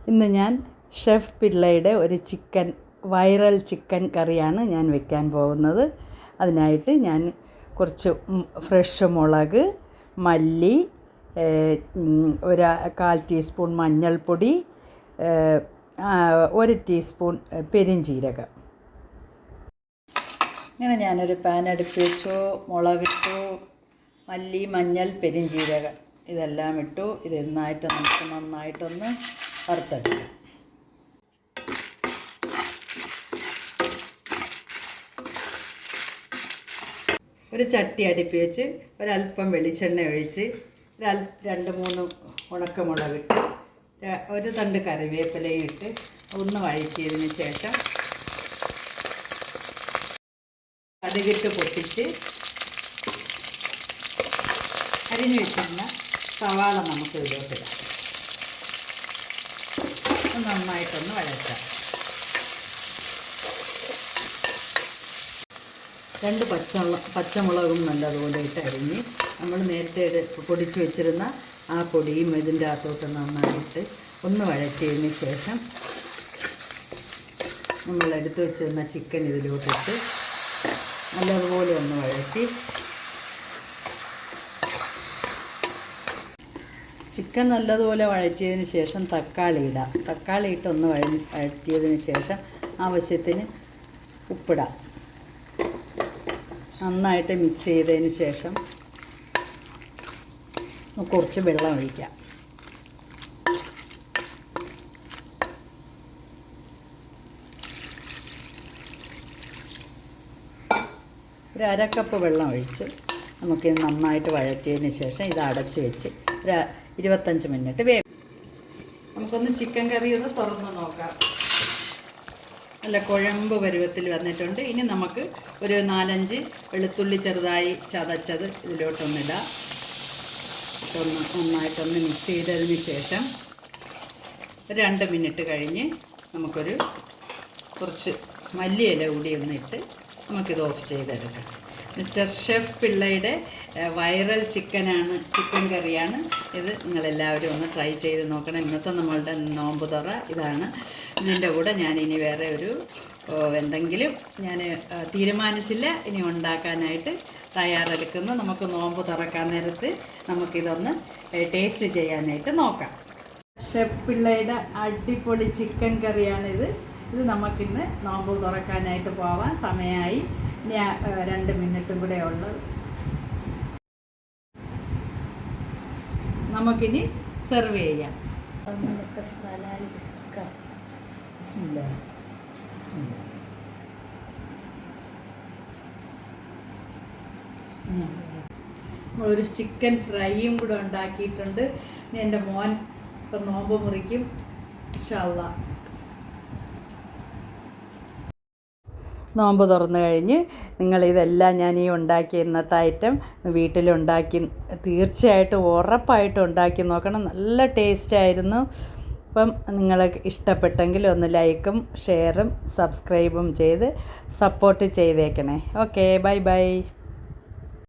ഇന്ന് ഞാൻ ഷെഫ് പിള്ളയുടെ ഒരു വൈറൽ ചിക്കൻ കറിയാണ് ഞാൻ വെക്കാൻ പോകുന്നത്. അതിനായിട്ട് ഞാൻ കുറച്ച് ഫ്രഷ് മുളക്, മല്ലി, ഒരു 1/4 ടീസ്പൂൺ മഞ്ഞൾപ്പൊടി, 1 ടീസ്പൂൺ പെരുംജീരകം. ഇങ്ങനെ ഞാനൊരു പാൻ അടുപ്പിൽ വെച്ചു. മുളകിട്ടു, മല്ലി, മഞ്ഞൾ, പെരുംജീരകം ഇതെല്ലാം ഇട്ടു. ഇത് നമുക്ക് നന്നായിട്ടൊന്ന് വറുത്തെടുക്കാം. ഒരു ചട്ടി അടുപ്പി വെച്ച് ഒരല്പം വെളിച്ചെണ്ണ ഒഴിച്ച് 2-3 ഉണക്കമുളകിട്ട് ഒരു തണ്ട് കറിവേപ്പിലയും ഇട്ട് ഒന്ന് വഴറ്റിയതിന് ശേഷം കടുകിട്ട് പൊട്ടിച്ച് അരിഞ്ഞു വെച്ചിരുന്ന സവാള നമുക്ക് ഇതിലോട്ടിടാം. നന്നായിട്ടൊന്ന് വഴറ്റാം. 2 പച്ചമുളകും നല്ലതുപോലെ ഇട്ട് അരിഞ്ഞ് നമ്മൾ നേരത്തെ പൊടിച്ച് വെച്ചിരുന്ന ആ പൊടിയും ഇതിൻ്റെ അകത്തോട്ട് നന്നായിട്ട് ഒന്ന് വഴറ്റിയതിന് ശേഷം നമ്മൾ എടുത്ത് വെച്ചിരുന്ന ചിക്കൻ ഇതിലോട്ടിട്ട് നല്ലതുപോലെ ഒന്ന് വഴറ്റി ചിക്കൻ നല്ലതുപോലെ വഴറ്റിയതിന് ശേഷം തക്കാളി ഇടാം. തക്കാളി ഇട്ടൊന്ന് വഴറ്റിയതിന് ശേഷം ആവശ്യത്തിന് ഉപ്പിടാം. നന്നായിട്ട് മിക്സ് ചെയ്തതിന് ശേഷം കുറച്ച് വെള്ളം ഒഴിക്കാം. ഒരു 1/2 കപ്പ് വെള്ളം ഒഴിച്ച് നമുക്കിത് നന്നായിട്ട് വഴറ്റിയതിന് ശേഷം ഇത് അടച്ച് വെച്ച് ഒരു 25 മിനിറ്റ് നമുക്കൊന്ന് ചിക്കൻ കറി ഒന്ന് തുറന്ന് നോക്കാം. നല്ല കുഴമ്പ് പരുവത്തിൽ വന്നിട്ടുണ്ട്. ഇനി നമുക്ക് ഒരു 4-5 വെളുത്തുള്ളി ചെറുതായി ചതച്ചത് ഇതിലോട്ടൊന്നിടാം. നന്നായിട്ടൊന്ന് മിക്സ് ചെയ്തതിന് ശേഷം 2 മിനിറ്റ് കഴിഞ്ഞ് നമുക്കൊരു കുറച്ച് മല്ലിയില കൂടി ഒന്നിട്ട് നമുക്കിത് ഓഫ് ചെയ്തെടുക്കാം. മിസ്റ്റർ ഷെഫ് പിള്ളയുടെ വൈറൽ ചിക്കൻ കറിയാണ് ഇത്. നിങ്ങളെല്ലാവരും ഒന്ന് ട്രൈ ചെയ്ത് നോക്കണം. ഇന്നത്തെ നമ്മളുടെ നോമ്പ് തുറ ഇതാണ്. ഇതിൻ്റെ കൂടെ ഞാനിനി വേറെ എന്തെങ്കിലും ഞാൻ തീരുമാനിച്ചില്ല ഇനി ഉണ്ടാക്കാനായിട്ട് തയ്യാറെടുക്കുന്നു. നമുക്ക് നോമ്പ് തുറക്കാൻ നേരത്ത് നമുക്കിതൊന്ന് ടേസ്റ്റ് ചെയ്യാനായിട്ട് നോക്കാം. ഷെഫ് പിള്ളയുടെ അടിപൊളി ചിക്കൻ കറിയാണിത്. ഇത് നമുക്കിന്ന് നോമ്പ് തുറക്കാനായിട്ട് പോവാൻ സമയമായി. ഇനി 2 മിനിറ്റും കൂടെ ഉള്ളത്. നമുക്കിനി സെർവ് ചെയ്യാം. ഒരു ചിക്കൻ ഫ്രൈയും കൂടെ ഉണ്ടാക്കിയിട്ടുണ്ട്. എൻ്റെ മോൻ ഇപ്പം നോമ്പ് മുറിക്കും ഇൻഷാ അല്ലാഹ്. നോമ്പ് തുറന്നു കഴിഞ്ഞ് നിങ്ങളിതെല്ലാം ഞാൻ ഈ ഉണ്ടാക്കിയ ഇന്നത്തെ ഐറ്റം വീട്ടിലുണ്ടാക്കി തീർച്ചയായിട്ടും ഉറപ്പായിട്ടും ഉണ്ടാക്കി നോക്കണം. നല്ല ടേസ്റ്റായിരുന്നു. അപ്പം നിങ്ങൾക്ക് ഇഷ്ടപ്പെട്ടെങ്കിൽ ഒന്ന് ലൈക്കും ഷെയറും സബ്സ്ക്രൈബും ചെയ്ത് സപ്പോർട്ട് ചെയ്തേക്കണേ. Okay, bye bye.